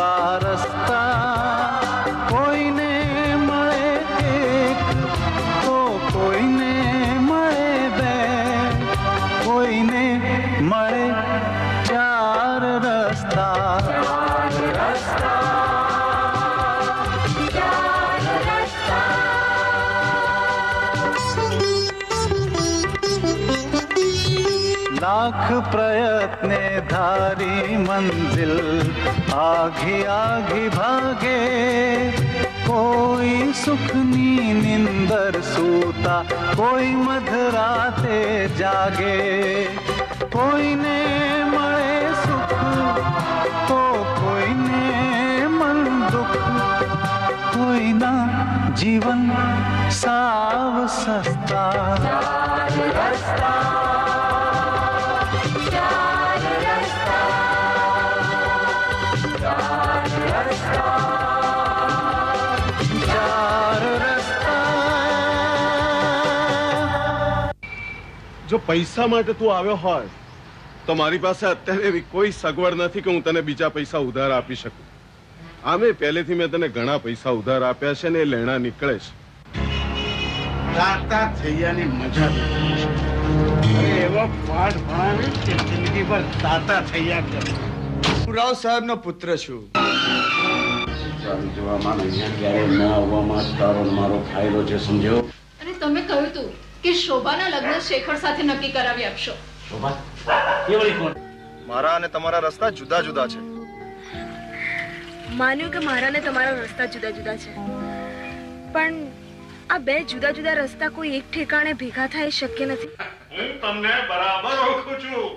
એવા રસ્તા કોઈને મળે એક તો કોઈને મળે બે, કોઈને મળે ચાર રસ્તા. लाख प्रयत्ने धारी मंजिल आघी आघी भागे, कोई सुखनी निंदर सूता कोई मधराते जागे, कोઈને મળે સુખ તો કોઈને મન દુઃખ, કોઈના જીવન સાવ સસ્તા. જો પૈસા માટે તું આવ્યો હોય તો મારી પાસે અત્યારે એવી કોઈ સગવડ નથી કે હું તને બીજા પૈસા ઉધાર આપી શકું. આમે પહેલેથી મેં તને ઘણા પૈસા ઉધાર આપ્યા છે ને એ લેણા નીકળે છે. તાતા થઈયાની મજા એવો પાઠ ભણાવે કે જિંદગી ભર તાતા થઈયા કરે. હું રાવ સાહેબ નો પુત્ર છું. જોવામાં અહીંયા ક્યારે ન આવવામાં તારો મારો ફાયદો છે, સમજો. અને તમે કહ્યું તું કે શોભાના લગ્ન શેખર સાથે નક્કી કરાવી આપશો. શોભા કેવળી કોણ? મારા અને તમારા રસ્તા જુદા જુદા છે. માન્યું કે મારા ને તમારા રસ્તા જુદા જુદા છે, પણ આ બે જુદા જુદા રસ્તા કોઈ એક ઠેકાણે ભેગા થાય શક્ય નથી. હું તમને બરાબર ઓળખું છું.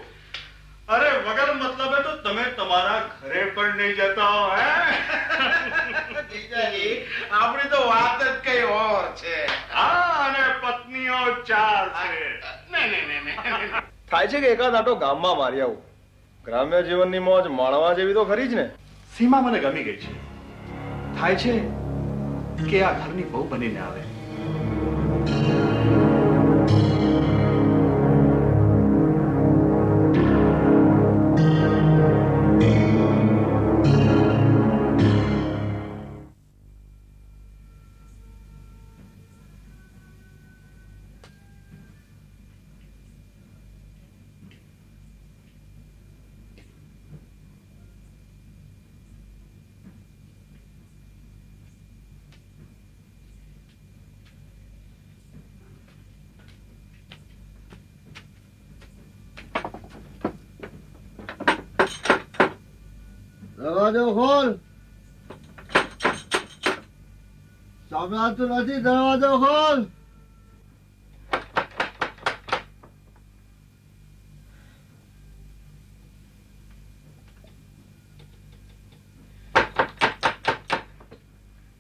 અરે વગર મતલબે તો તમે તમારા ઘરે પણ નહીં જતા હો. આપણી તો વાત જ કઈ ઓર છે. હા, અને પત્નીઓ ચાર છે. થાય છે કે એકાદ આટો ગામમાં મારી આવું. ગ્રામ્ય જીવનની મોજ માણવા જેવી તો ખરી જ ને. સીમા મને ગમી ગઈ છે. થાય છે કે આ ઘરની બહુ બનીને આવે. દરવાજો ખોલ. સંભળાતું નથી, દરવાજો ખોલ.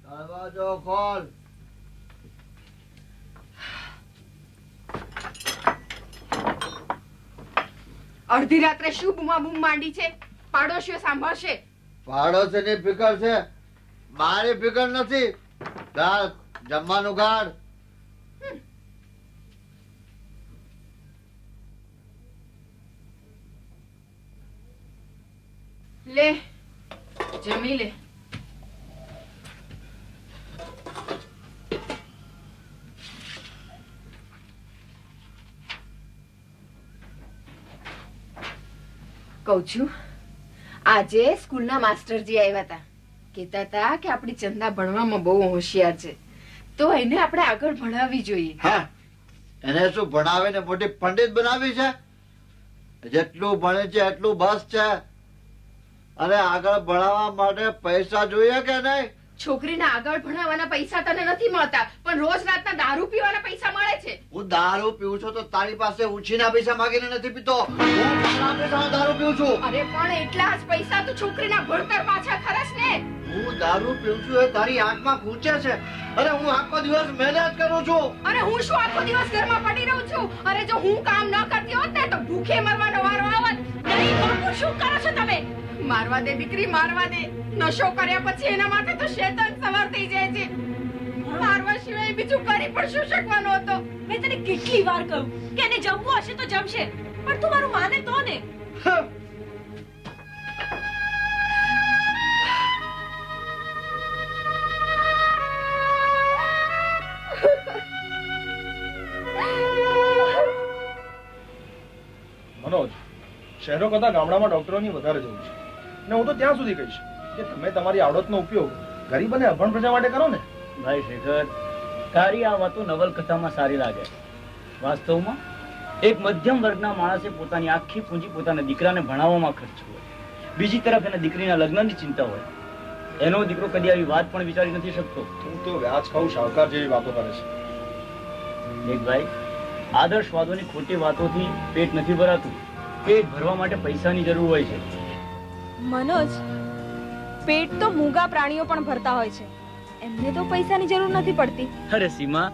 દરવાજો ખોલ. અડધી રાત્રે શું બૂમાબૂમ માંડી છે? પાડોશીઓ સાંભળશે. પાડોશીની ફિકર છે, મારી ફિકર નથી. ગાળ જમવાનું ગાળ. લે જમી લે. કહું છું, આજે સ્કૂલના માસ્ટરજી આવ્યા હતા. કહેતા હતા કે આપણી ચંદા ભણવામાં બહુ હોશિયાર છે, તો એને આપણે આગળ ભણાવવી જોઈએ. હા, એને શું ભણાવીને મોટી પંડિત બનાવી છે? જેટલું ભણે છે એટલું બસ છે. અને આગળ ભણાવવા માટે પૈસા જોઈએ કે નહીં? છોકરીને આગળ ભણાવવાના પૈસા તને નથી મળતા, પણ રોજ રાતના દારૂ પીવાના પૈસા મળે છે. હું દારૂ પીવું છું તો તારી પાસે ઉછીના પૈસા માંગીને નથી પીતો. હું તારા પૈસામાં દારૂ પીવું છું. અરે પણ એટલા જ પૈસા તો છોકરીના ભણતર પાછા ખર્ચ ને. હું દારૂ પીવું છું એ તારી આંખમાં ખૂંચે છે. અરે હું આખો દિવસ મહેનત કરું છું. અરે હું શું આખો દિવસ ઘરમાં પડી રહું છું? અરે જો હું કામ ન કરતી હોત ને તો ભૂખે મરવાનો વારો આવત. નહીં બાપુ, શું કરો છો તમે? મારવા દે દીકરી, મારવા દે. નશો કર્યા પછી એના માટે તો શેતાન સવાર થઈ જાય છે. મારવા સિવાય બીજું કરી પણ શું શકવાનો હતો? મેં તને કેટલી વાર કહ્યું કે એને જમવું હશે તો જમશે, પણ તું મારું માને તો ને. શહેરો કરતા ગામડામાં ડોક્ટરોની વધારે જરૂર છે. અને હું તો ત્યાં સુધી કહીશ કે તમે તમારી આવડતનો ઉપયોગ ગરીબ અને અભણ પ્રજા માટે કરો ને. ભાઈ શેખર, તારી આ વાતો નવલકથામાં સારી લાગે. વાસ્તવમાં એક મધ્યમ વર્ગના માણસે પોતાની આખી પૂંજી પોતાના દીકરાને ભણાવવામાં ખર્ચવી હોય, બીજી તરફ એના દીકરીના લગ્નની ચિંતા હોય. એનો દીકરો કદી આવી વાત પણ વિચારી નથી શકતો. તું તો વ્યાજ ખાઉ શાહુકાર જેવી વાતો કરે છે. એક ભાઈ, આદર્શવાદોની ખોટી વાતોથી પેટ નથી ભરાતું. પેટ ભરવા માટે પૈસાની જરૂર હોય છે. મનોજ, પેટ તો મૂંગા પ્રાણીઓ પણ ભરતા હોય છે, એમને તો પૈસાની જરૂર નથી પડતી. અરે સીમા,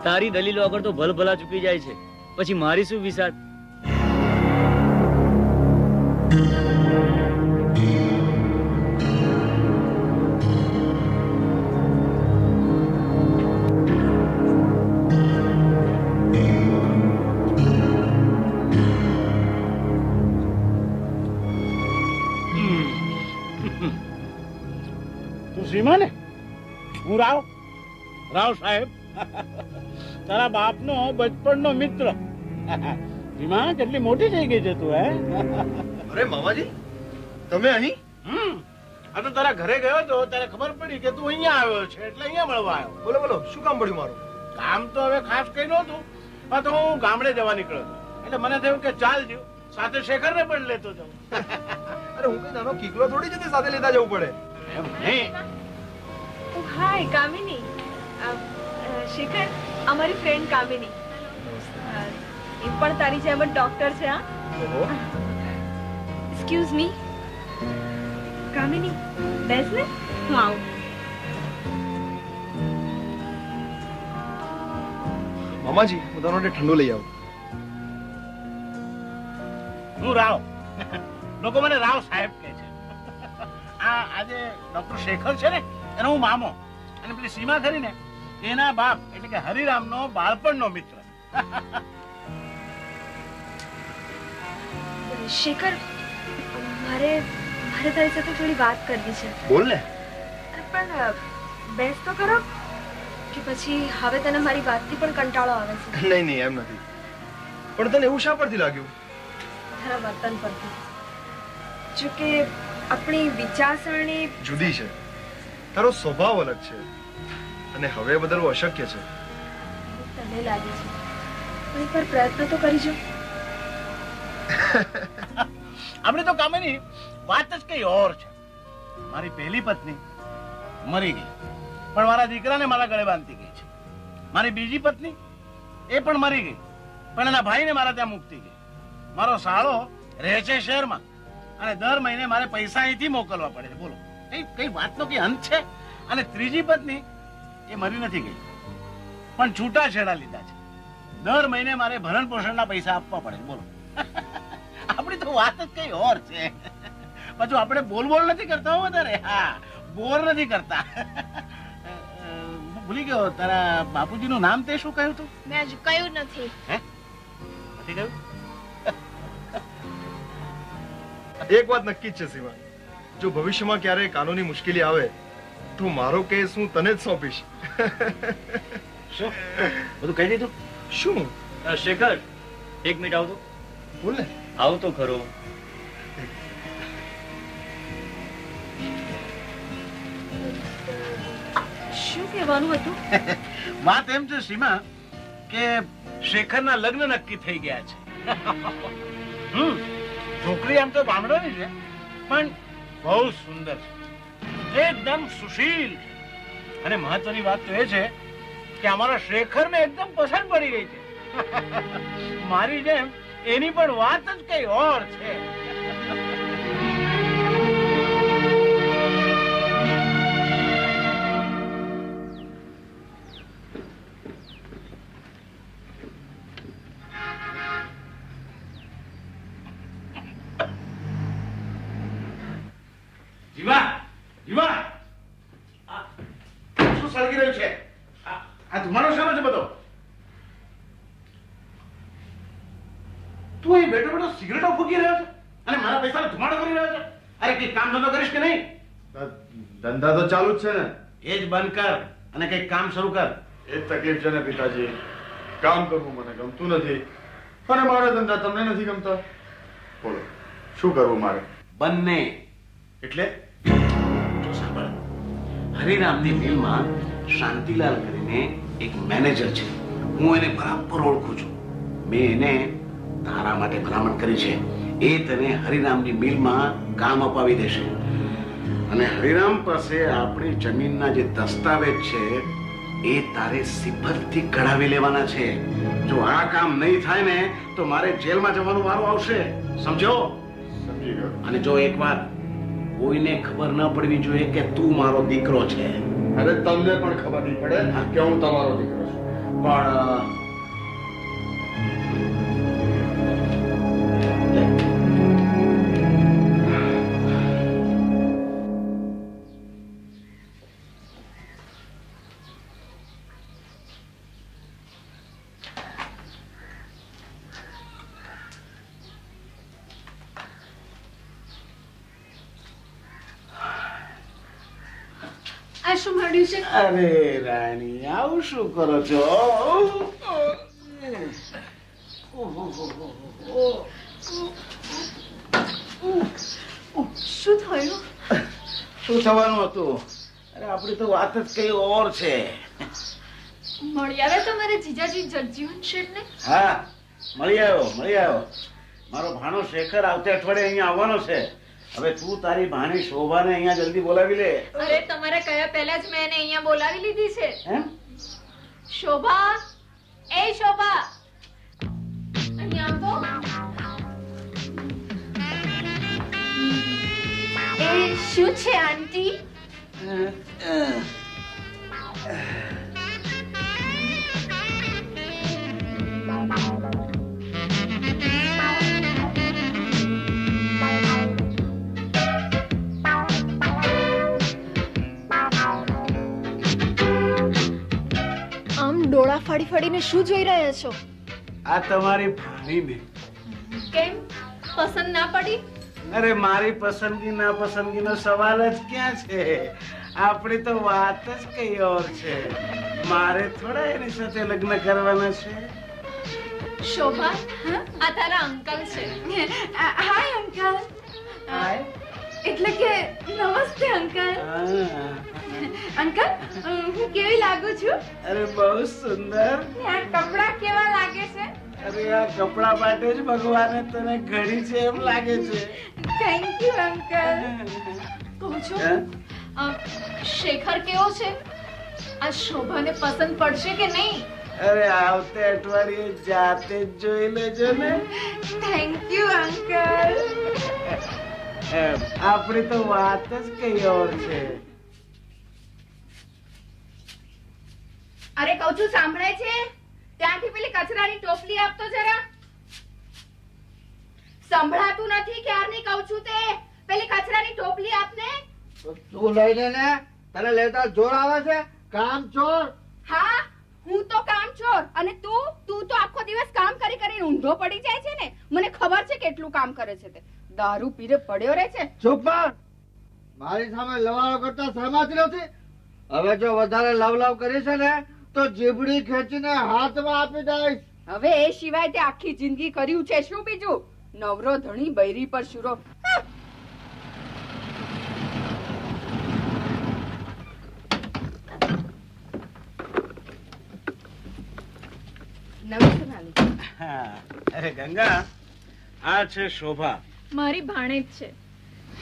તારી દલીલો આગળ તો ભલભલા ચૂકી જાય છે, પછી મારી શું વિસાત? સીમા ને, હું રાવ સાહેબ, તારા બાપનો બચપણનો મિત્ર. સીમા કેટલી મોટી થઈ ગઈ છે તું, હે? અરે મામાજી, તમે અહીં? આ તો તારા ઘરે ગયો તો ત્યારે ખબર પડી કે તું અહીંયા આવ્યો છે, એટલે અહીંયા મળવા આવ્યો. બોલો બોલો, શું કામ પડ્યું મારું? કામ તો હવે ખાસ કઈ નહોતું, પણ તો હું ગામડે જવા નીકળ્યો હતો, એટલે મને થયું કે ચાલ જ્યું સાથે શેખરને પણ લેતો જાઉં. અરે હું કઈ નાનો કીકલો થોડી જતી સાથે લેતા જવું પડે. એમ નહીં. હાય કામિની. શેખર, અમારી ફ્રેન્ડ કામિની. એ પણ તારી જેમ જ ડોક્ટર છે. હા, એક્સક્યુઝ મી. કામિની, બેસ ને, હું આવું. મામાજી, હું તારો માટે ઠંડુ લઈ આવું. હું રાવ. લોકો મને રાવ સાહેબ કહે છે. આજે ડોક્ટર શેખર છે ને, એનો હું મામો, અને પેલી સીમા ખરી ને, એના બાપ એટલે કે હરિરામનો બાળપણનો મિત્ર. શેખર, મારે તારી સાથે થોડી વાત કરવી છે. બોલ ને. પણ બેસ તો ખરો, કે પછી હવે તને મારી વાતથી પણ કંટાળો આવે છે? નહીં નહીં, એમ નથી. પણ તને એવું શા પરથી લાગ્યું? તારા વર્તન પરથી. જો કે આપણી વિચારસરણી જુદી છે, તારો સ્વભાવ અલગ છે, અને હવે બદલવું અશક્ય છે. તને લાગે છે, પણ એકવાર પ્રયત્ન તો કરી જો. આપણે તો કામિની વાત જ કઈ ઓર છે. મારી પહેલી પત્ની મરી ગઈ, પણ મારા દીકરાને મારા ગળે બાંધતી ગઈ છે. મારી બીજી પત્ની, એ પણ મરી ગઈ, પણ એના ભાઈને મારા ત્યાં મૂકતી ગઈ. મારો સાળો રહે છે શહેરમાં, અને દર મહિને મારે પૈસા અહીંથી મોકલવા પડે છે. બોલો, કઈ વાતનો કઈ અંત છે? અને ત્રીજી પત્ની, એ મરી નથી ગઈ, પણ છૂટાછેડા લીધા છે. દર મહિને મારે ભરણ પોષણના પૈસા આપવા પડે. બોલો, આપણી તો વાત જ કઈ ઓર છે. પાછું આપણે બોલ નથી કરતા હો વધારે. હા, બોર નથી કરતા. ભૂલી ગયો, તારા બાપુજીનું નામ તે શું કહ્યું તું? મેં હજુ કહ્યું નથી. હે, નથી કહ્યું? એક વાત નક્કી જ છે સીમા, જો ભવિષ્યમાં ક્યારેય કાનૂની મુશ્કેલી આવે તો મારો કેસ હું તને જ સોંપીશ. શું બધું કહી દીધું? શું? શેખર, એક મિનિટ આવતો. બોલ ને. આવ તો ખરો. શું કહેવાનું હતું? વાત એમ છે સીમા કે શેખરના લગ્ન નક્કી થઈ ગયા છે. છોકરી આમ તો ગામડાની છે, પણ બહુ સુંદર છે, એકદમ સુશીલ છે. અને મહત્વની વાત તો એ છે કે અમારા શેખરને એકદમ પસંદ પડી ગઈ છે. મારી જેમ એની પણ વાત જ કઈ ઓર છે. જીવા, જીવા, શું સળગી રહ્યું છે? આ ધુમાડો શાનો છે બધો? તું અહીં બેઠો બેઠો સિગરેટો ફૂંકી રહ્યો છે અને મારા પૈસાનો ધુમાડો કરી રહ્યો છે. અરે કઈ કામ ધંધો કરીશ કે નહીં? ધંધા તો ચાલુ જ છે ને. એ જ બંધ કર અને કઈક કામ શરૂ કર. એ જ તકલીફ છે ને પિતાજી, કામ કરવું મને ગમતું નથી અને મારા ધંધા તમને નથી ગમતા. બોલો, શું કરવું મારે? બંને. એટલે જો સાંભળ, હરિરામની મિલમાં શાંતિલાલ કરીને એક મેનેજર છે. હું એને બરાબર ઓળખું છું. મેં એને તારા માટે ભલામણ કરી છે. એ તને હરિરામની મિલમાં કામ અપાવી દેશે. અને હરિરામ પાસે આપણી જમીનના જે દસ્તાવેજ છે એ તારે સિફતથી કઢાવી લેવાના છે. જો આ કામ નહીં થાય ને તો મારે જેલમાં જવાનો વારો આવશે. સમજો? સમજી ગયો. અને જો એકવાર કોઈને ખબર ન પડવી જોઈએ કે તું મારો દીકરો છે. અરે તમને પણ ખબર નહીં પડે કે હું તમારો દીકરો છું. પણ આ શું મળ્યું છે? અરે રાણી, આવું શું કરો છો? શું થયું? શું થવાનું હતું? અરે આપણી તો વાત જ કઈ ઓર છે. મળી આવે તમારે જીજાજી જગજીવન શેઠને? હા, મળી આવ્યો. મારો ભાણો શેખર આવતે અઠવાડિયે અહીંયા આવવાનો છે. હવે તું તારી ભાણી શોભાને અહીંયા જલ્દી બોલાવી લે. અરે તમારે કયા પહેલા જ મેં એને અહીંયા બોલાવી લીધી છે. એમ? શોભા, એ શોભા, અહીંયા આવો. એ શું છે આંટી? ડોળા ફાડી ફાડીને શું જોઈ રહ્યા છો? આ તમારી ભાણીને. કેમ પસંદ ના પડી? અરે મારી પસંદગી ના પસંદગીનો સવાલ જ ક્યાં છે. આપણી તો વાત જ કઈ ઓર છે. મારે થોડા એની સાથે લગ્ન કરવાના છે. શોભા, આ તારા અંકલ છે. હાય અંકલ. હાય. એટલે કે નમસ્તે અંકલ. અંકલ, હું કેવી લાગુ છું? અરે બહુ સુંદર. આ કપડા કેવા લાગે છે? અરે આ કપડા માટે જ ભગવાને તને ઘડી છે એમ લાગે છે. Thank you uncle. કહું છું, શેખર કેવો છે? આ શોભાને પસંદ પડશે કે નહીં? અરે આવતે અઠવાડિયે જાતે જ જોઈ લેજો ને. Thank you uncle. આપણી તો વાત જ કઈ ઓર છે. અરે કહું છું, સાંભળે છે? ત્યાંથી પેલી કચરાની ટોપલી આપતો જરા. સંભળાતું નથી ક્યારની કહું છું તે? પેલી કચરાની ટોપલી આપને. તું લઈ લે ને. તને લેતા જોર આવે છે? કામ ચોર. હા, હું તો કામચોર. અને તું તો આખો દિવસ કામ કરી કરીને ઊંધો પડી જાય છે ને. મને ખબર છે કેટલું કામ કરે છે તે. દારૂ પીરે પડ્યો રહે છે. ચૂપ કર. મારી સામે લવાળો કરતા સહમત નથી. હવે જો વધારે લવ કરી છે ને તો જીભડી ખેંચીને હાથમાં આપી દઈશ. હવે એ સિવાય તે આખી જિંદગી કર્યું છે શું બીજું? નવરો ધણી બૈરી પર શુરો. અરે ગંગા, આ છે શોભા. મારી ભાણેજ છે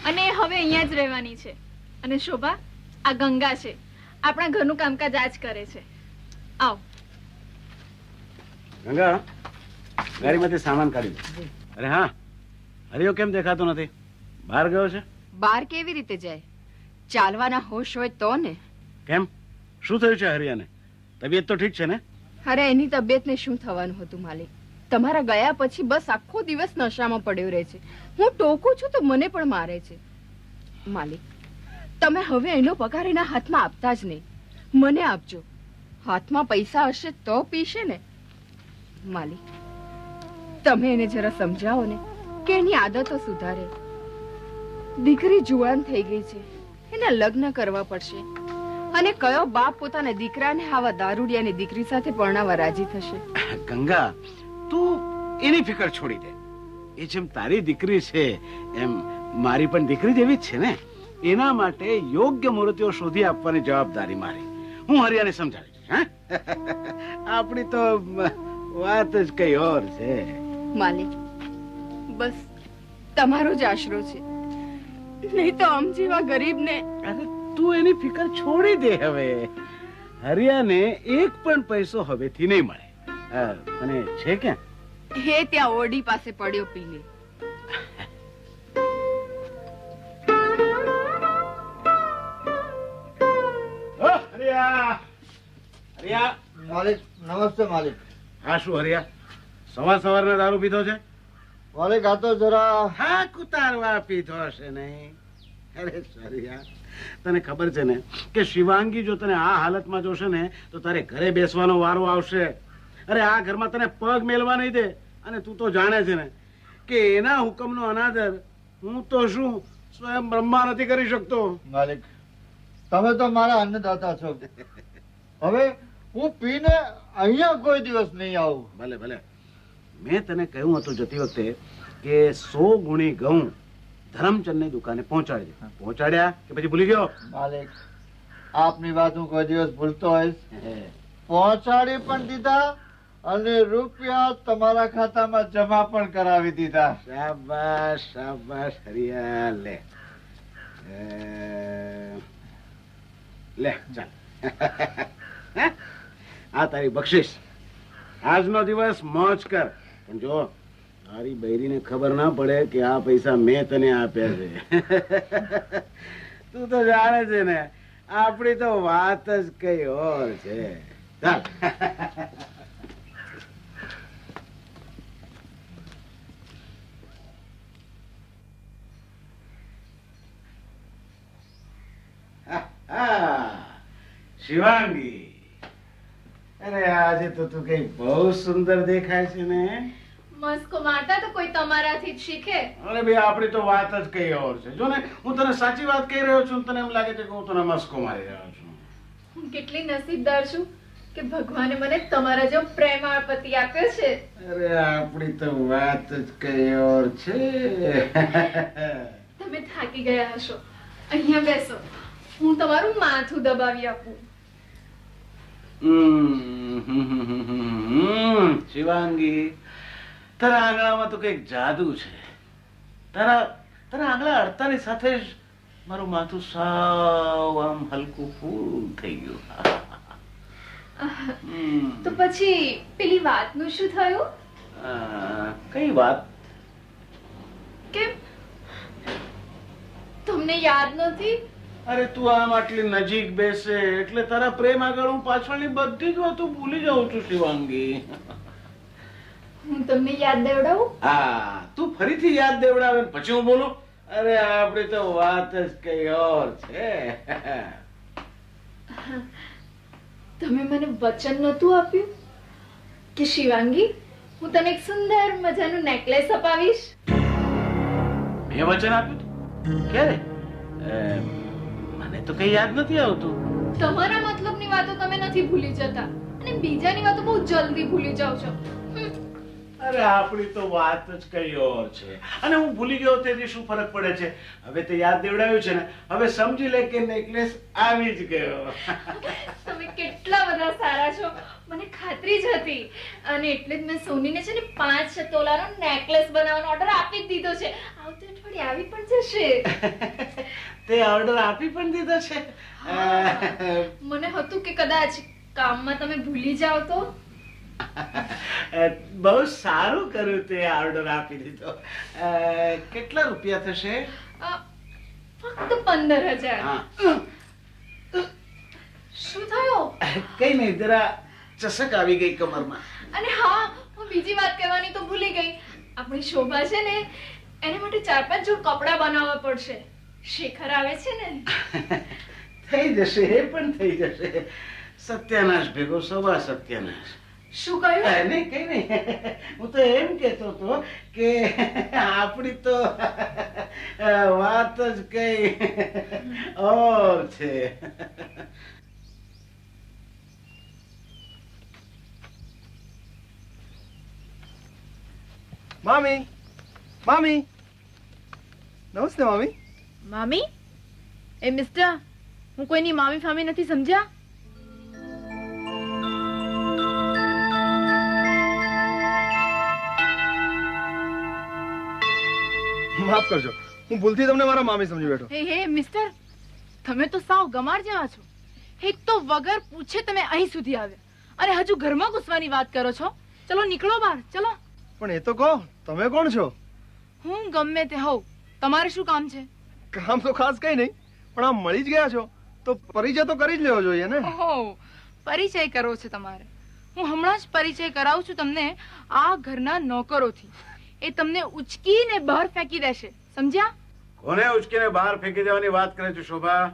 અને એ હવે અહીંયા જ રહેવાની છે. અને શોભા, આ ગંગા છે. આપણા ઘરનું કામકાજ આજ કરે છે. આવ ગંગા, ગાડીમાંથી સામાન કાઢી દે. અરે હા, હરિયો કેમ દેખાતો નથી? બહાર ગયો છે? બહાર કેવી રીતે જાય? ચાલવાના હોશ હોય તો ને. કેમ, શું થયું છે હરિયાને? તબિયત તો ઠીક છે ને? અરે એની તબિયતને શું થવાનું હતું માલિક? તમારા ગયા પછી બસ આખો દિવસ નશામાં પડ્યો રહે છે. હું ટોકું છું તો મને પણ મારે છે. માલિક, તમે હવે એનો પગાર એના હાથમાં આપતા જ નહીં. મને આપજો. હાથમાં પૈસા હશે તો પીશે ને. માલિક, તમે એને જરા સમજાવો ને કે એની આદતો સુધારે. દીકરી જુવાન થઈ ગઈ છે, એના લગ્ન કરવા પડશે. અને કયો બાપ પોતાના દીકરાને આવા દારૂડિયાની દીકરી સાથે પરણાવવા રાજી થશે? ગંગા, તું એની ફિકર છોડી દે. એ જેમ તારી દીકરી છે એમ મારી પણ દીકરી જેવી જ છે ને. એના માટે યોગ્ય મૂર્તિઓ શોધી આપવાની જવાબદારી મારી. હું હરિયાને સમજાવીશ. હા આપણી તો વાત જ કઈ ઓર છે. માલિક બસ તમારો જ આશરો છે, નહીં તો આમ જેવા ગરીબને. અરે તું એની ફિકર છોડી દે હવે. હરિયાને એક પણ પૈસો હવેથી નહીં મળે. અને છે ક્યાં? હે ત્યાં ઓરડી પાસે પડ્યો પીલે. હરિયા હરિયા. માલિક નમસ્તે માલિક. હા શું હરિયા, સવાર સવારના દારૂ પીધો છે? માલિક આ તો જરા હા કુતારવા પીધો હશે નહીં. અરે હરિયા, તને ખબર છે ને કે શિવાંગી જો તને આ હાલતમાં જોશે ને તો તારે ઘરે બેસવાનો વારો આવશે. અરે આ ઘરમાં તને પગ મેલવા નહીં દે. અને તું તો જાણે છે ને કે એના હુકમનો અનાદર હું તો શું સ્વયં બ્રહ્મા નથી કરી શકતો. માલિક તમે તો મારા અન્નદાતા છો. હવે હું પીને અહીંયા કોઈ દિવસ નહીં આવું. ભલે ભલે. મેં તને કહ્યું હતું જતી વખતે કે 100 ગુણી ઘઉં ધરમચંદની દુકાને પહોંચાડી દે. પહોંચાડ્યા કે પછી ભૂલી ગયો? માલિક આપની વાત હું કોઈ દિવસ ભૂલતો હોઈશ. પહોંચાડી પણ દીધા અને રૂપિયા તમારા ખાતામાં જમા પણ કરાવી દીધા. શાબાશ શાબાશ હરિયા. લે લે ચાલ. આ તારી બક્ષિસ. આજનો દિવસ મોજ કર. પણ જો તારી બૈરીને ખબર ના પડે કે આ પૈસા મેં તને આપ્યા છે. તું તો જાણે છે ને આપણી તો વાત જ કઈ ઓર છે. ચાલ. શિવાંગી, અરે આજે તો તું કઈ બહુ સુંદર દેખાય છે ને. મસ્કો મારતા તો કોઈ તમારાથી જ શીખે. અરે ભાઈ આપણી તો વાત જ કઈ ઓર છે. જો ને હું તને સાચી વાત કહી રહ્યો છું, તને એમ લાગે છે કે હું તને મસ્કો મારી રહ્યો છું. હું કેટલી નસીબદાર છું કે ભગવાને મને તમારા જેવો પ્રેમાળ પતિ આપ્યો છે. અરે આપણી તો વાત જ કઈ ઓર છે. તમે થાકી ગયા હશો, અહીંયા બેસો, હું તમારું માથું દબાવી આપું. શિવાંગી, તારા આંગણામાં તો કઈક જાદુ છે. તારા આંગળા અડતાની સાથે જ મારું માથું સાવ આમ હલકું ફૂલ થઈ ગયું. તો પછી પેલી વાતનું શું થયું? કઈ વાત? કેમ તમને યાદ નથી? અરે તું આમ આટલી નજીક બેસે એટલે તારા પ્રેમ આગળ હું પાછળની બધી જ વાતો ભૂલી જાઉં છું શિવાંગી. હું તમને યાદ દેવડાવું? હા, તું ફરીથી યાદ દેવડાવે પછી હું બોલું? અરે આપણી તો વાત જ કઈ ઓર છે. તમે મને વચન નતું આપ્યું કે શિવાંગી હું તને એક સુંદર મજાનું નેકલેસ અપાવીશ? મેં વચન આપ્યું હતું? ક્યારે? મને તો કઈ યાદ નથી આવતું. તમારા મતલબની વાતો તમે નથી ભૂલી જતા અને બીજાની વાતો બહુ જલ્દી ભૂલી જાવ છો. અરે આપણી તો વાત જ કઈ ઓર છે. અને હું ભૂલી ગયો તેથી શું ફરક પડે છે? હવે તે યાદ દેવડાવ્યું છે ને, હવે સમજી લે કે નેકલેસ આવી જ ગયો. તમે કેટલા બધા સારા છો, મને ખાતરી જ હતી. અને એટલે જ મેં સોનીને છે ને 5 તોલાનો નેકલેસ બનાવવાનો ઓર્ડર આપી જ દીધો છે. આવતી અઠવાડિયે આવી પણ જશે. તે ઓર્ડર આપી પણ દીધો છે? મને હતું કે કદાચ કામમાં તમે ભૂલી જાવ તો. બહુ સારું કર્યું તે ઓર્ડર આપી દીધો. કેટલા રૂપિયા થશે? ફક્ત 15,000. શું થયું? કઈ નહીં, જરા ચસક આવી ગઈ કમરમાં. અને હા, હું બીજી વાત કહેવાની તો ભૂલી ગઈ. આપણી શોભા છે ને એને માટે 4-5 જોડ કપડા બનાવવા પડશે. શેખર આવે છે ને. થઈ જશે, એ પણ થઈ જશે. સત્યાનાશ ભેગો સવા સત્યાનાશ. શું કહ્યું? નહીં કઈ નહીં, હું તો એમ કેતો હતો કે આપણી તો વાત જ કઈ ઓર છે. મામી મામી નમસ્તે મામી. મામી એ મિસ્ટર હું કોઈની મામી ફામી નથી સમજ્યા. માફ કરજો, હું ભૂલથી તમને મારા મામી સમજી બેઠો. હે હે મિસ્ટર તમે તો સાવ ગમાર જેવા છો. એક તો વગર પૂછે તમે અહીં સુધી આવ્યા અને હજુ ઘરમાં ઘૂસવાની વાત કરો છો. ચલો નીકળો બહાર ચલો. પણ એ તો કહો, તમે કોણ છો? હું ગમે તે હોઉં, તમારે શું કામ છે? કામ તો ખાસ કઈ નહીં, પણ આમ મળી જ ગયા છો તો પરિચય તો કરી જ લેવો જોઈએ ને. ઓહો પરિચય કરવો છે તમારે. હું હમણાં જ પરિચય કરાવું છું તમને આ ઘરના નોકરોથી. એ તમને ઉચકીને બહાર ફેંકી દેશે, સમજ્યા? કોને ઉચકીને બહાર ફેંકી દેવાની વાત કરે છે શોભા?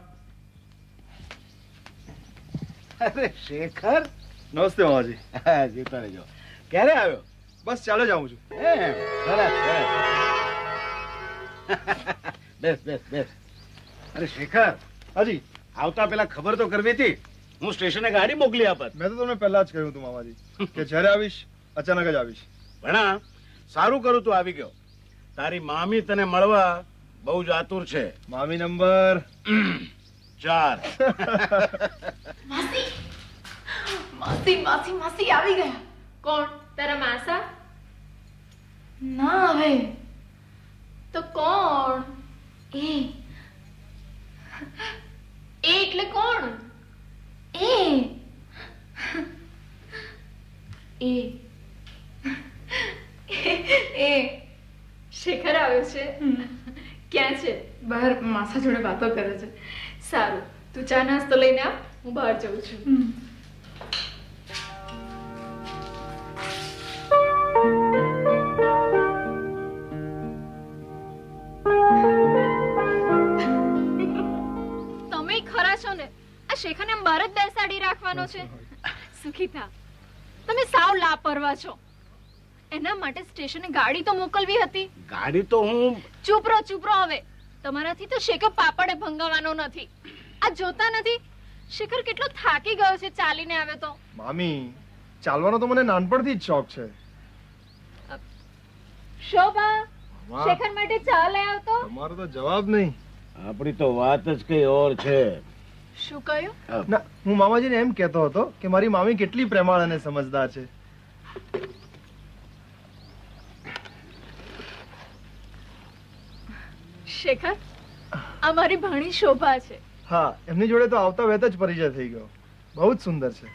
અરે શેખર, નમસ્તે મામાજી. જીતા રહેજો. ક્યારે આવ્યો? બસ ચાલે જાઉં છું. એમ, સરસ, સરસ. બેસ બેસ બેસ. અરે શેખર, હાજી. આવતા પેલા ખબર તો કરવી હતી. હું સ્ટેશને ગાડી મોકલી આપત. મેં તો તમને પહેલા જ કહ્યું હતું મામાજી કે જ્યારે આવીશ અચાનક જ આવીશ. ભણા સારું કરું તું આવી ગયો. તારી મામી તને મળવા બહુ જ આતુર છે. મામી નંબર 4. માસી માસી માસી માસી આવી ગયા. કોણ? તારા માસા? ના હવે તો કોણ? એ એટલે કોણ? એ એ એ શેખર આવ્યો છે. ક્યાં છે? બહાર માસા જોડે વાતો કરે છે. સારું, તું ચા નાસ્તો લઈને આવ, હું બહાર જઉં છું. તમે ખરા છો ને? આ શેખરને બહાર જ બેસાડી રાખવાનો છે? સુખી થા. તમે સાવ લાપરવા છો. એના માટે સ્ટેશને ગાડી તો મોકલવી હતી. ગાડી તો હું... ચૂપ રહો હવે. તમારાથી તો શેખર પાપડે ભંગાવાનો નથી. આ જોતા નથી શેખર કેટલો થાકી ગયો છે ચાલીને આવ્યો તો. મામી, ચાલવાનો તો મને નાનપણથી જ શોખ છે. શોભા, વાહ. શેખર માટે ચા લઈ આવતો. તમારો તો જવાબ નહીં. આપણી તો વાત જ કઈ ઓર છે. શું કહ્યું? ના, હું મામાજીને એમ કહેતો હતો કે મારી મામી કેટલી પ્રેમાળ અને સમજદાર છે. શેખર, આ મારી ભાણી શોભા છે. હા, એમની જોડે તો આવતા વેત જ પરિચય થઈ ગયો. બહુ જ સુંદર છે.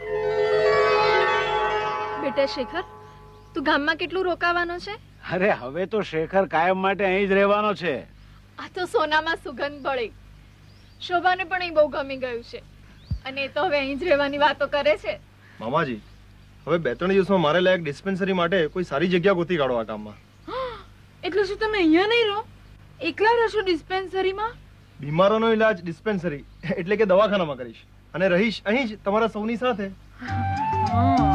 બેટા શેખર, તું ગામમાં કેટલું રોકાવાનો છે? અરે હવે તો શેખર કાયમ માટે અહીં જ રહેવાનો છે. આ તો સોનામાં સુગંધ ભળી. શોભાને પણ અહીં બહુ ગમી ગયું છે અને એ તો હવે અહીં જ રહેવાની વાતો કરે છે. મામાજી, હવે 2-3 દિવસમાં મારે લાયક ડિસ્પેન્સરી માટે કોઈ સારી જગ્યા ગોતી કાઢો આ કામમાં. એટલે શું તમે અહીંયા નહીં રહો? એકલા રહેશો ડિસ્પેન્સરીમાં? બીમારોનો ઈલાજ ડિસ્પેન્સરી એટલે કે દવાખાનામાં કરીશ અને રહીશ અહીં જ તમારા સૌની સાથે. હા